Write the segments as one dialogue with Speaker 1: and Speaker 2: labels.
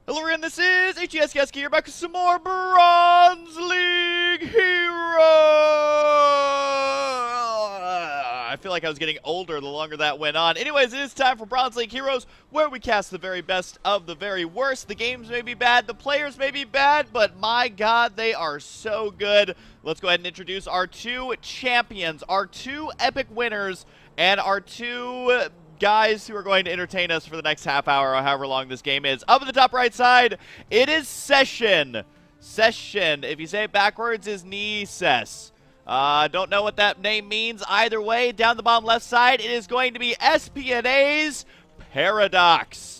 Speaker 1: Hello everyone, this is HES here, back with some more Bronze League Heroes! I feel like I was getting older the longer that went on. Anyways, it is time for Bronze League Heroes, where we cast the very best of the very worst. The games may be bad, the players may be bad, but my god, they are so good. Let's go ahead and introduce our two champions, our two epic winners, and our two guys who are going to entertain us for the next half hour or however long this game is. Up at the top right side, it is Sesshin. Sesshin, if you say it backwards, is Nises. Don't know what that name means either way. Down the bottom left side, it is going to be SPNA's Paradox.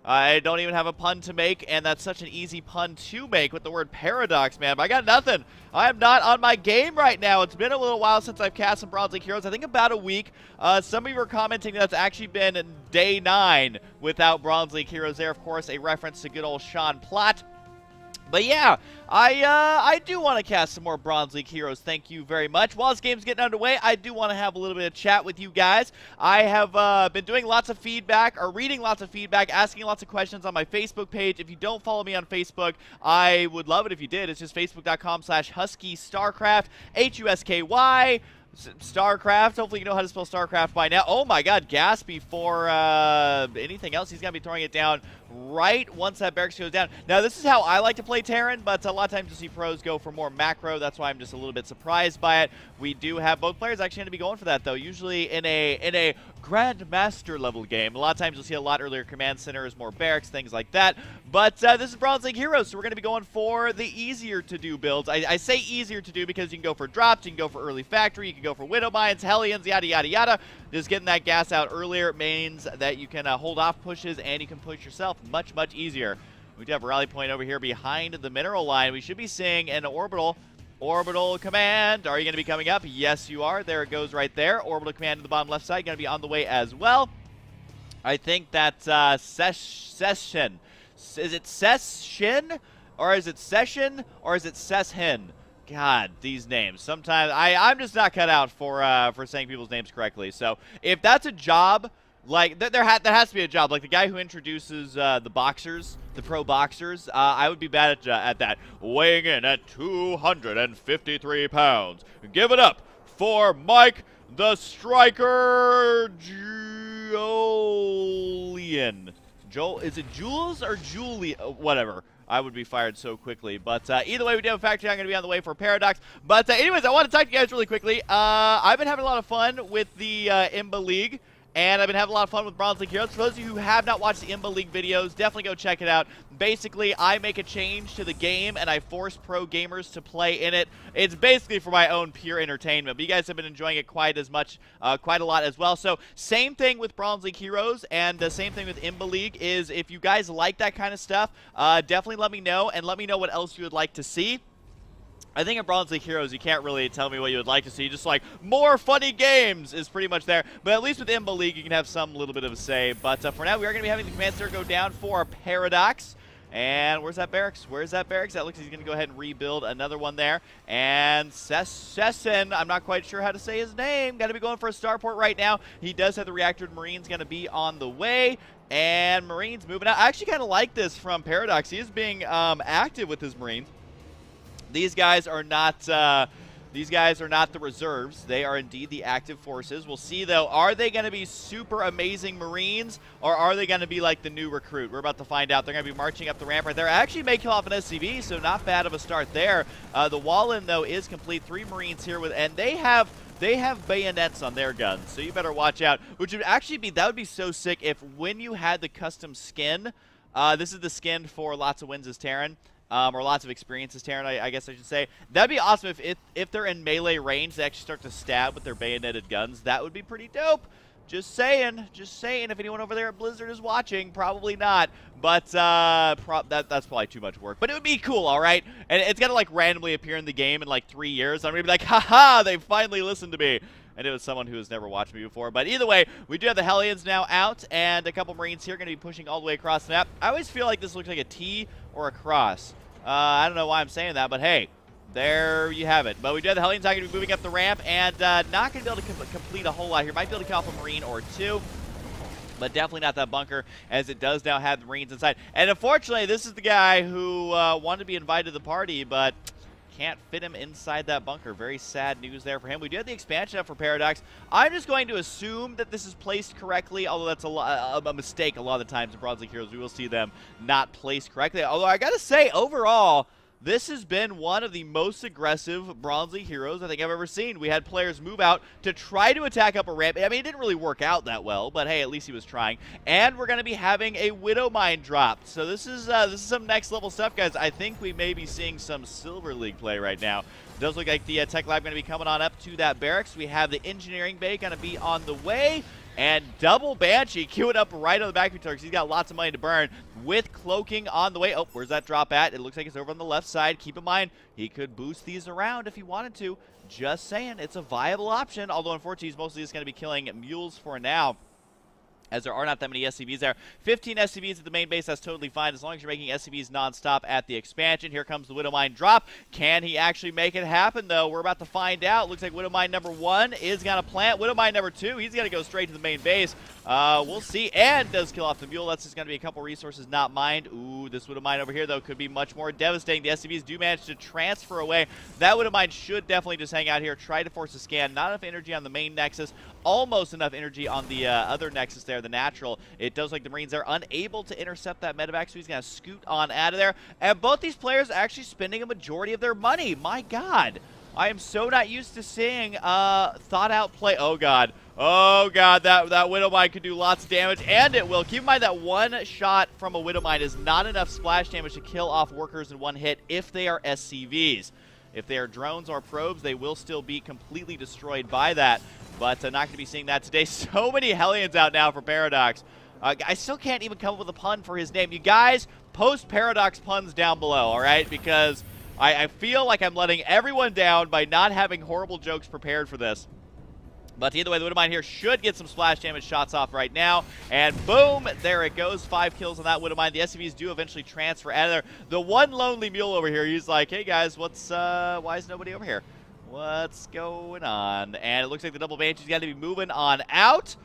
Speaker 1: I don't even have a pun to make, and that's such an easy pun to make with the word paradox, man. But I got nothing. I am not on my game right now. It's been a little while since I've cast some Bronze League Heroes. I think about a week. Some of you were commenting that's actually been day 9 without Bronze League Heroes there. Of course, a reference to good old Sean Plott. But yeah, I do want to cast some more Bronze League Heroes. Thank you very much. While this game's getting underway, I do want to have a little bit of chat with you guys. I have been doing lots of feedback, or reading lots of feedback, asking lots of questions on my Facebook page. If you don't follow me on Facebook, I would love it if you did. It's just facebook.com/HuskyStarCraft, HUSKY. StarCraft. Hopefully you know how to spell StarCraft by now. Oh my god, gas before anything else. He's going to be throwing it down right once that barracks goes down. Now, this is how I like to play Terran, but a lot of times you see pros go for more macro. That's why I'm just a little bit surprised by it. We do have both players actually going to be going for that, though. Usually in a Grandmaster level game, a lot of times you'll see a lot earlier command centers, more barracks, things like that. But this is Bronze League Heroes, so we're going to be going for the easier to do builds. I say easier to do because you can go for drops, you can go for early factory, you can go for Widow Mines, Hellions, yada, yada, yada. Just getting that gas out earlier means that you can hold off pushes and you can push yourself much, much easier. We do have a rally point over here behind the mineral line. We should be seeing an orbital command. Are you going to be coming up? Yes, you are. There it goes right there. Orbital command to the bottom left side. Going to be on the way as well. I think that's Sesshin. Is it Sesshin? Or is it Session? Or is it Sesshin? God, these names. Sometimes I'm just not cut out for saying people's names correctly. So if that's a job, like there has to be a job. Like the guy who introduces the boxers, the pro boxers, I would be bad at that. Weighing in at 253 pounds. Give it up for Mike the Striker Julian. Is it Jules or Julie? Whatever. I would be fired so quickly. But either way, we do have a factory. I'm going to be on the way for Paradox. But anyways, I want to talk to you guys really quickly. I've been having a lot of fun with the Imba League. And I've been having a lot of fun with Bronze League Heroes. For those of you who have not watched the Imba League videos, definitely go check it out. Basically, I make a change to the game, and I force pro gamers to play in it. It's basically for my own pure entertainment, but you guys have been enjoying it quite a lot as well. So, same thing with Bronze League Heroes, and the same thing with Imba League is if you guys like that kind of stuff, definitely let me know, and let me know what else you would like to see. I think in Bronze League Heroes, you can't really tell me what you would like to see. Just like more funny games is pretty much there. But at least with Imba League, you can have some little bit of a say. But for now, we are going to be having the command center go down for Paradox. And where's that barracks? Where's that barracks? That looks like he's going to go ahead and rebuild another one there. And Sesshin, I'm not quite sure how to say his name. Got to be going for a starport right now. He does have the reactor. Marine's going to be on the way. And Marine's moving out. I actually kind of like this from Paradox. He is being active with his Marines. These guys are not the reserves. They are indeed the active forces. We'll see, though. Are they going to be super amazing Marines, or are they going to be like the new recruit? We're about to find out. They're going to be marching up the ramp right there. Actually may kill off an SCV, so not bad of a start there. The wall-in, though, is complete. 3 Marines here, and they have bayonets on their guns, so you better watch out. Which would actually be, that would be so sick if when you had the custom skin, this is the skin for lots of wins as Terran, or lots of experiences, Terran, I guess I should say. That'd be awesome if they're in melee range, they actually start to stab with their bayoneted guns. That would be pretty dope. Just saying. If anyone over there at Blizzard is watching, probably not. But that's probably too much work. But it would be cool, all right? And it's gonna like randomly appear in the game in like 3 years. I'm gonna be like, haha, they finally listened to me. And it was someone who has never watched me before. But either way, we do have the Hellions now out, and a couple Marines here going to be pushing all the way across the map. I always feel like this looks like a T or a cross. I don't know why I'm saying that, but hey, there you have it. But we do have the Hellions not going to be moving up the ramp, and not going to be able to complete a whole lot here. Might be able to kill off a Marine or two. but definitely not that bunker, as it does now have the Marines inside. And unfortunately, this is the guy who wanted to be invited to the party, but can't fit him inside that bunker. Very sad news there for him. We do have the expansion up for Paradox. I'm just going to assume that this is placed correctly, although that's a mistake a lot of the times in Bronze League Heroes. We will see them not placed correctly. Although I gotta say, overall, this has been one of the most aggressive Bronze League Heroes I think I've ever seen. We had players move out to try to attack up a ramp. I mean, it didn't really work out that well, but hey, at least he was trying. And we're going to be having a Widow Mine dropped. So this is some next level stuff, guys. I think we may be seeing some Silver League play right now. It does look like the Tech Lab going to be coming on up to that barracks. We have the Engineering Bay going to be on the way. And double Banshee queuing up right on the back of because he's got lots of money to burn with cloaking on the way. Oh, where's that drop at? It looks like it's over on the left side. Keep in mind, he could boost these around if he wanted to. Just saying, it's a viable option, although unfortunately he's mostly just going to be killing mules for now, as there are not that many SCVs there. 15 SCVs at the main base, that's totally fine, as long as you're making SCVs non-stop at the expansion. Here comes the Widow Mine drop. Can he actually make it happen, though? We're about to find out. Looks like Widow Mine number 1 is going to plant. Widow Mine number 2, he's going to go straight to the main base. We'll see, and does kill off the mule. That's just going to be a couple resources not mined. Ooh, this Widow Mine over here, though, could be much more devastating. The SCVs do manage to transfer away. That Widow Mine should definitely just hang out here, try to force a scan. Not enough energy on the main nexus, almost enough energy on the other nexus there, the natural. It does like the Marines are unable to intercept that medevac, so he's going to scoot on out of there. And both these players are actually spending a majority of their money. My God. I am so not used to seeing thought-out play. Oh, God. Oh, God. That Widow Mine could do lots of damage, and it will. Keep in mind that one shot from a Widow Mine is not enough splash damage to kill off workers in one hit if they are SCVs. If they are drones or probes, they will still be completely destroyed by that. But not going to be seeing that today. So many Hellions out now for Paradox. I still can't even come up with a pun for his name. You guys, post Paradox puns down below, all right? Because I feel like I'm letting everyone down by not having horrible jokes prepared for this. But either way, the Widow Mine here should get some splash damage shots off right now. And boom, there it goes. 5 kills on that Widow Mine. The SCVs do eventually transfer out of there. The one lonely mule over here, he's like, hey guys, why is nobody over here? What's going on? And it looks like the double Banshee's got to be moving on out.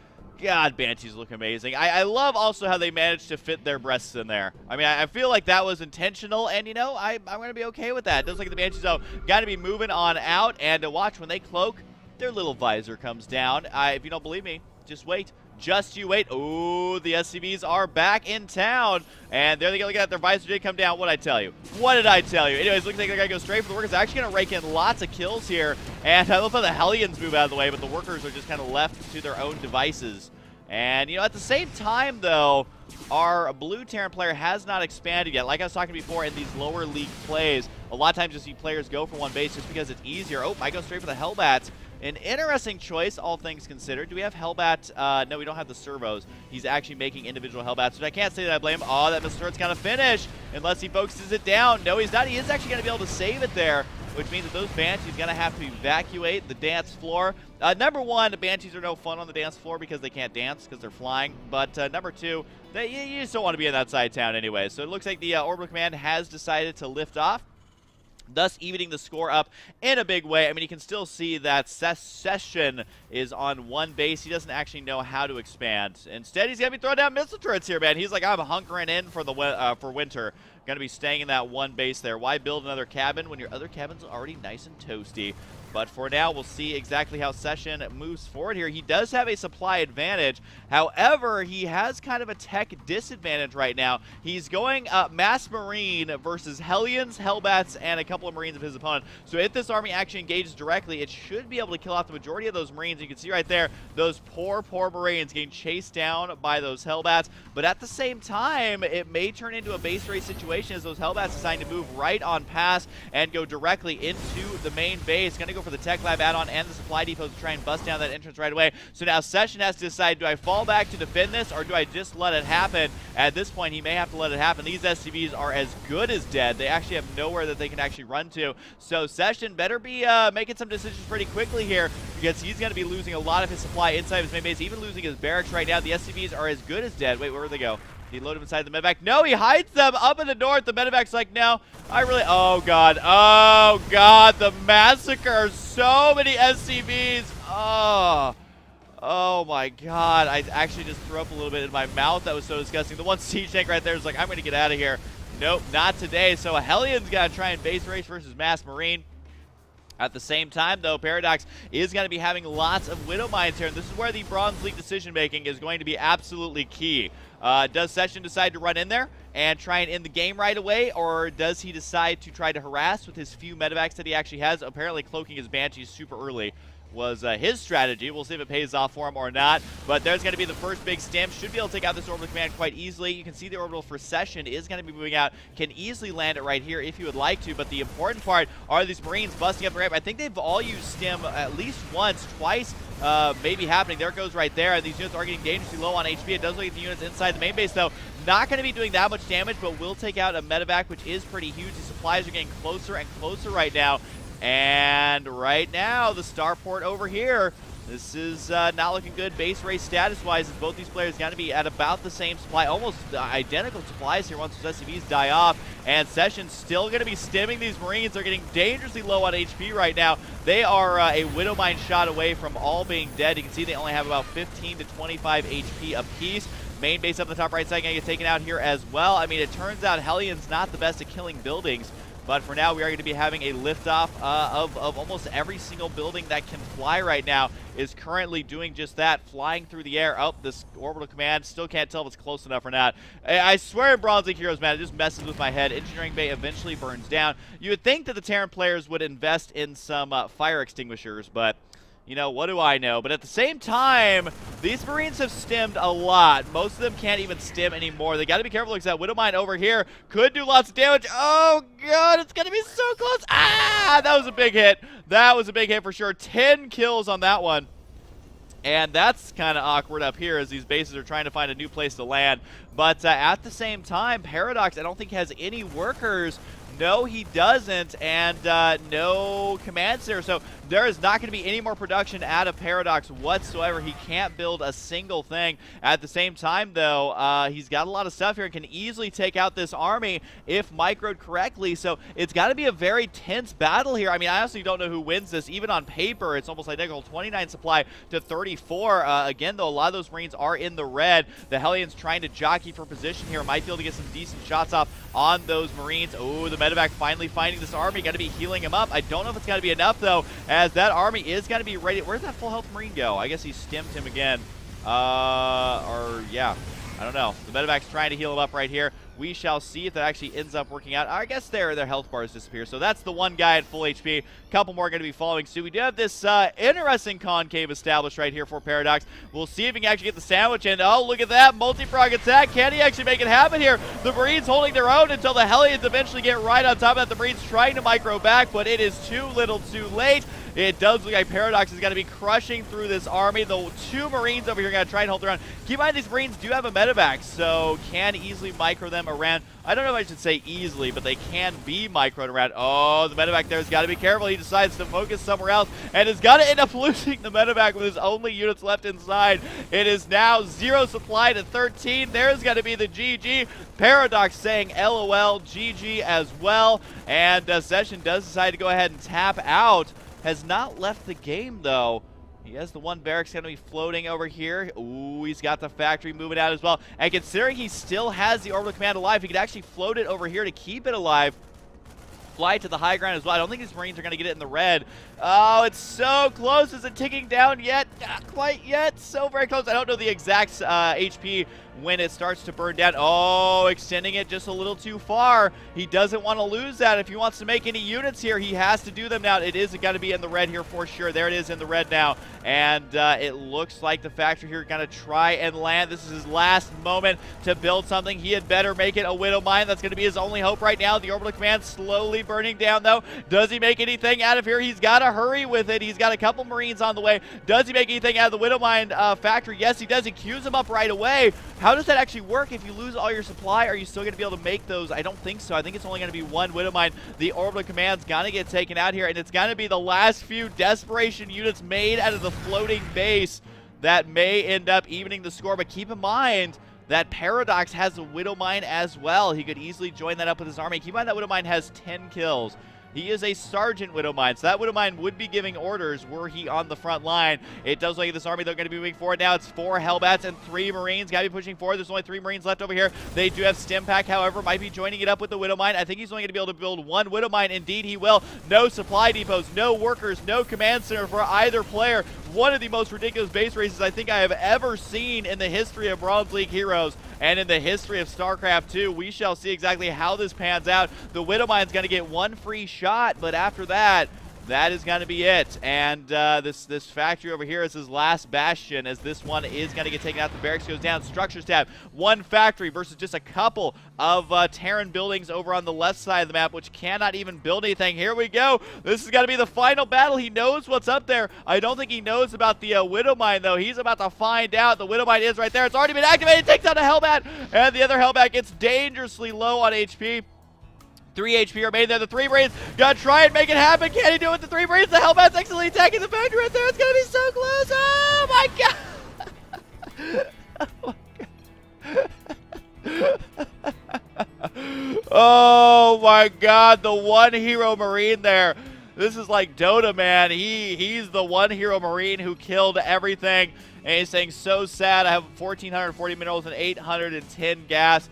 Speaker 1: God, Banshees look amazing. I love also how they managed to fit their breasts in there. I mean, I feel like that was intentional, and, you know, I'm going to be okay with that. It does look like the Banshees, though, got to be moving on out, and to watch when they cloak, their little visor comes down. If you don't believe me, just wait. Just you wait. Oh, the SCVs are back in town. And there they go. Look at that. Their visor did come down. What did I tell you? What did I tell you? Anyways, looks like they're going to go straight for the workers. Actually going to rake in lots of kills here. And I love how the Hellions move out of the way, but the workers are just kind of left to their own devices. And, you know, at the same time, though, our blue Terran player has not expanded yet. Like I was talking before, in these lower league plays, a lot of times you see players go for one base just because it's easier. Oh, I go straight for the Hellbats. An interesting choice, all things considered. Do we have Hellbat? No, we don't have the servos. He's actually making individual Hellbats, but I can't say that I blame him. Oh, that Mr. Turret's going to finish unless he focuses it down. No, he's not. He is actually going to be able to save it there, which means that those Banshees are going to have to evacuate the dance floor. Number one, the Banshees are no fun on the dance floor because they can't dance because they're flying. But number two, you just don't want to be in that side of town anyway. So it looks like the Orbital Command has decided to lift off, thus evening the score up in a big way. I mean, you can still see that Sesshin is on one base. He doesn't actually know how to expand. Instead, he's going to be throwing down missile turrets here, man. He's like, I'm hunkering in for the for winter. Going to be staying in that one base there. Why build another cabin when your other cabin's already nice and toasty? But for now, we'll see exactly how Sesshin moves forward here. He does have a supply advantage. However, he has kind of a tech disadvantage right now. He's going Mass Marine versus Hellions, Hellbats, and a couple of Marines of his opponent. So if this army actually engages directly, it should be able to kill off the majority of those Marines. You can see right there, those poor Marines getting chased down by those Hellbats. But at the same time, it may turn into a base race situation as those Hellbats decide to move right on past and go directly into the main base. Going to go for the Tech Lab add-on and the supply depot to try and bust down that entrance right away. So now Sesshin has to decide, do I fall back to defend this or do I just let it happen? At this point, he may have to let it happen. These SCVs are as good as dead. They actually have nowhere that they can actually run to. So Sesshin better be making some decisions pretty quickly here because he's going to be losing a lot of his supply inside of his main base, even losing his barracks right now. The SCVs are as good as dead. Wait, where did they go? Did he load them inside the medevac? No, he hides them up in the north. The medevac's like, no, oh, God. Oh, God, the massacre. So many SCVs. Oh my god, I actually just threw up a little bit in my mouth. That was so disgusting. The one siege tank right there is like, I'm going to get out of here. Nope, not today. So Hellions got to try and base race versus Mass Marine. At the same time, though, Paradox is going to be having lots of Widow Mines here, and this is where the Bronze League decision-making is going to be absolutely key. Does Sesshin decide to run in there and try and end the game right away, or does he decide to try to harass with his few medevacs that he actually has? Apparently cloaking his Banshees super early was his strategy. We'll see if it pays off for him or not. But there's going to be the first big stim. Should be able to take out this orbital command quite easily. You can see the orbital for Sesshin is going to be moving out. Can easily land it right here if you would like to. But the important part are these Marines busting up the ramp. I think they've all used stim at least once, twice, maybe happening. There it goes right there. And these units are getting dangerously low on HP. It does look at the units inside the main base, though. Not going to be doing that much damage, but will take out a medevac, which is pretty huge. The supplies are getting closer and closer right now. And right now, the starport over here, this is not looking good base race status-wise, as both these players got to be at about the same supply, almost identical supplies here once those SCVs die off. And Session's still going to be stimming these Marines. They're getting dangerously low on HP right now. They are a Widow Mine shot away from all being dead. You can see they only have about 15 to 25 HP apiece. Main base up the top right side going to get taken out here as well. I mean, it turns out Hellion's not the best at killing buildings. But for now, we are going to be having a liftoff of almost every single building that can fly right now is currently doing just that, flying through the air. Oh, this orbital command, still can't tell if it's close enough or not. I swear in Bronze League Heroes, man, it just messes with my head. Engineering Bay eventually burns down. You would think that the Terran players would invest in some fire extinguishers, but you know, what do I know? But at the same time, these Marines have stimmed a lot. Most of them can't even stim anymore. They got to be careful because that Widow Mine over here could do lots of damage. Oh, God, it's going to be so close. Ah, that was a big hit. That was a big hit for sure. 10 kills on that one. And that's kind of awkward up here as these bases are trying to find a new place to land. But at the same time, Paradox, I don't think has any workers. No, he doesn't, and no commands there. So there is not going to be any more production out of Paradox whatsoever. He can't build a single thing. At the same time, though, he's got a lot of stuff here and can easily take out this army if microed correctly. So it's got to be a very tense battle here. I mean, I honestly don't know who wins this. Even on paper, it's almost identical. 29 supply to 34. Again, though, a lot of those Marines are in the red. The Hellions trying to jockey for position here. Might be able to get some decent shots off on those Marines. Oh, the medevac finally finding this army. Got to be healing him up. I don't know if it's going to be enough, though, as that army is going to be ready. Where's that full health Marine go? I guess he stimmed him again. Yeah, I don't know. The medevac's trying to heal him up right here. We shall see if that actually ends up working out. I guess their health bars disappear. So that's the one guy at full HP. A couple more going to be following suit. We do have this interesting concave established right here for Paradox. We'll see if he can actually get the sandwich in. Oh, look at that. Multi-frog attack. Can he actually make it happen here? The Marines holding their own until the Hellions eventually get right on top of that. The Marines trying to micro back, but it is too little too late. It does look like Paradox is going to be crushing through this army. The two Marines over here are going to try and hold their own. Keep in mind, these Marines do have a medevac, so can easily micro them around. I don't know if I should say easily, but they can be microed around. Oh, the medevac there has got to be careful. He decides to focus somewhere else and has got to end up losing the medevac with his only units left inside. It is now 0 supply to 13. There's got to be the GG. Paradox saying LOL, GG as well. And Sesshin does decide to go ahead and tap out. Has not left the game, though. He has the one barracks going to be floating over here. Ooh, he's got the factory moving out as well. And considering he still has the orbital command alive, he could actually float it over here to keep it alive. Fly to the high ground as well. I don't think these Marines are going to get it in the red. Oh, it's so close. Is it ticking down yet? Not quite yet. So very close. I don't know the exact HP when it starts to burn down. Oh, extending it just a little too far. He doesn't want to lose that. If he wants to make any units here, he has to do them now. It is got to be in the red here for sure. There it is in the red now. And it looks like the factory here going to try and land. This is his last moment to build something. He had better make it a Widow Mine. That's going to be his only hope right now. The orbital command slowly burning down, though. Does he make anything out of here? He's got to hurry with it. He's got a couple Marines on the way. Does he make anything out of the Widow Mine factory? Yes, he does. He queues him up right away. How does that actually work? If you lose all your supply, are you still going to be able to make those? I don't think so. I think it's only going to be one Widow Mine. The orbital command's going to get taken out here, and it's going to be the last few desperation units made out of the floating base that may end up evening the score. But keep in mind that Paradox has a Widow Mine as well. He could easily join that up with his army. Keep in mind that Widow Mine has 10 kills. He is a Sergeant Widowmine, so that Widowmine would be giving orders were he on the front line. It does look like this army, they're going to be moving forward now. It's 4 Hellbats and 3 Marines. Got to be pushing forward. There's only 3 Marines left over here. They do have Stimpack, however, might be joining it up with the Widowmine. I think he's only going to be able to build 1 Widowmine. Indeed, he will. No supply depots, no workers, no command center for either player. One of the most ridiculous base races I think I have ever seen in the history of Bronze League Heroes and in the history of StarCraft 2. We shall see exactly how this pans out. The Widowmine's going to get 1 free shot, but after that, that is going to be it. And this factory over here is his last bastion, as this one is going to get taken out. The barracks goes down. Structures tab. 1 factory versus just a couple of Terran buildings over on the left side of the map, which cannot even build anything. Here we go. This is going to be the final battle. He knows what's up there. I don't think he knows about the Widowmine, though. He's about to find out. The Widowmine is right there. It's already been activated. Takes out a Hellbat, and the other Hellbat gets dangerously low on HP. 3 HP remain there. The 3 Marines gotta try and make it happen. Can he do it with the 3 Marines? The Hellbat's excellently attacking the factory right there. It's gonna be so close. Oh my god. Oh my god, the 1 hero Marine there. This is like Dota, man. He's the 1 hero Marine who killed everything. And he's saying, so sad, I have 1,440 minerals and 810 gas.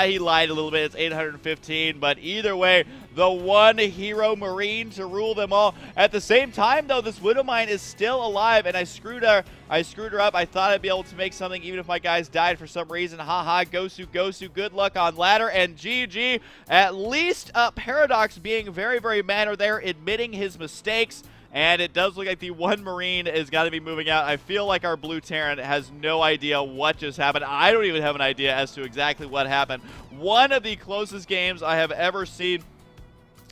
Speaker 1: He lied a little bit, it's 815, but either way, the 1 hero Marine to rule them all. At the same time, though, this Widowmine is still alive, and I screwed her up. I thought I'd be able to make something even if my guys died for some reason. Haha, Gosu, good luck on ladder, and GG. At least Paradox being very, very manner there, admitting his mistakes. And it does look like the 1 Marine is got to be moving out. I feel like our blue Terran has no idea what just happened. I don't even have an idea as to exactly what happened. One of the closest games I have ever seen.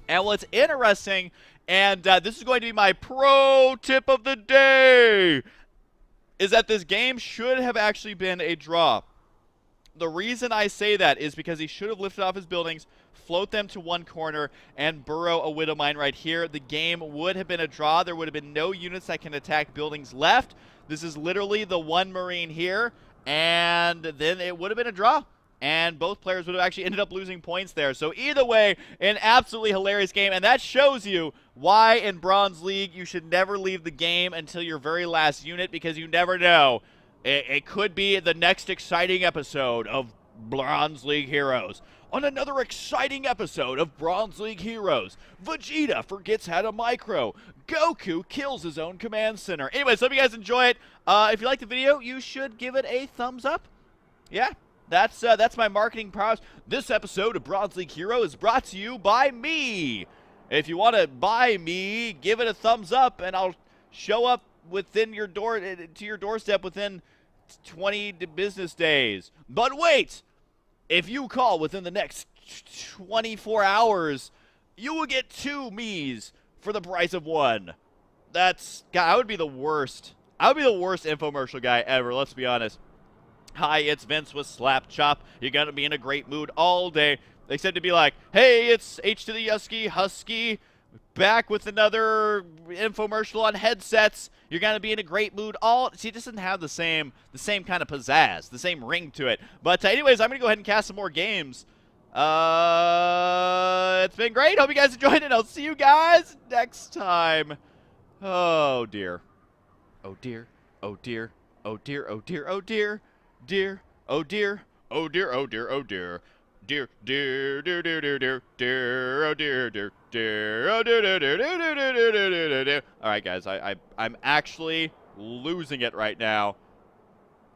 Speaker 1: And what's interesting, and this is going to be my pro tip of the day, is that this game should have actually been a draw. The reason I say that is because he should have lifted off his buildings, float them to one corner, and burrow a Widowmine right here. The game would have been a draw. There would have been no units that can attack buildings left. This is literally the 1 Marine here, and then it would have been a draw. And both players would have actually ended up losing points there. So either way, an absolutely hilarious game. And that shows you why in Bronze League you should never leave the game until your very last unit, because you never know. It could be the next exciting episode of Bronze League Heroes. On another exciting episode of Bronze League Heroes, Vegeta forgets how to micro. Goku kills his own command center. Anyways, hope you guys enjoy it. If you liked the video, you should give it a thumbs up. Yeah, that's my marketing prowess. This episode of Bronze League Hero is brought to you by me. If you want to buy me, give it a thumbs up, and I'll show up within your doorstep within 20 business days. But wait! If you call within the next 24 hours, you will get 2 me's for the price of 1. God, I would be the worst. I would be the worst infomercial guy ever, let's be honest. Hi, it's Vince with Slap Chop. You're going to be in a great mood all day. Except to be like, hey, it's H to the Husky, back with another infomercial on headsets. You're going to be in a great mood See, it doesn't have the same kind of pizzazz, the same ring to it. But anyways, I'm going to go ahead and cast some more games. It's been great. Hope you guys enjoyed it. I'll see you guys next time. Oh, dear. Oh, dear. Oh, dear. Oh, dear. Oh, dear. Oh, dear. Dear. Oh, dear. Oh, dear. Oh, dear. Oh, dear. Dear, dear, dear, dear, dear, dear, dear, oh dear, dear, dear, oh dear, dear, dear, dear, dear, dear, dear, dear, dear. All right, guys, I'm actually losing it right now,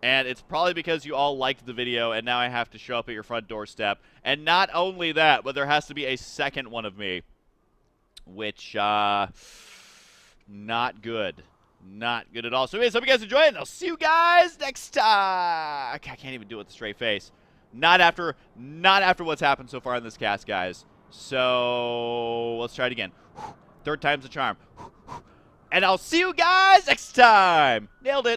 Speaker 1: and it's probably because you all liked the video, and now I have to show up at your front doorstep. And not only that, but there has to be a second one of me, which not good. Not good at all. So anyways, hope you guys enjoy it, and I'll see you guys next time. I can't even do it with a straight face. Not after what's happened so far in this cast, guys. So let's try it again. 3rd time's the charm. And I'll see you guys next time. Nailed it.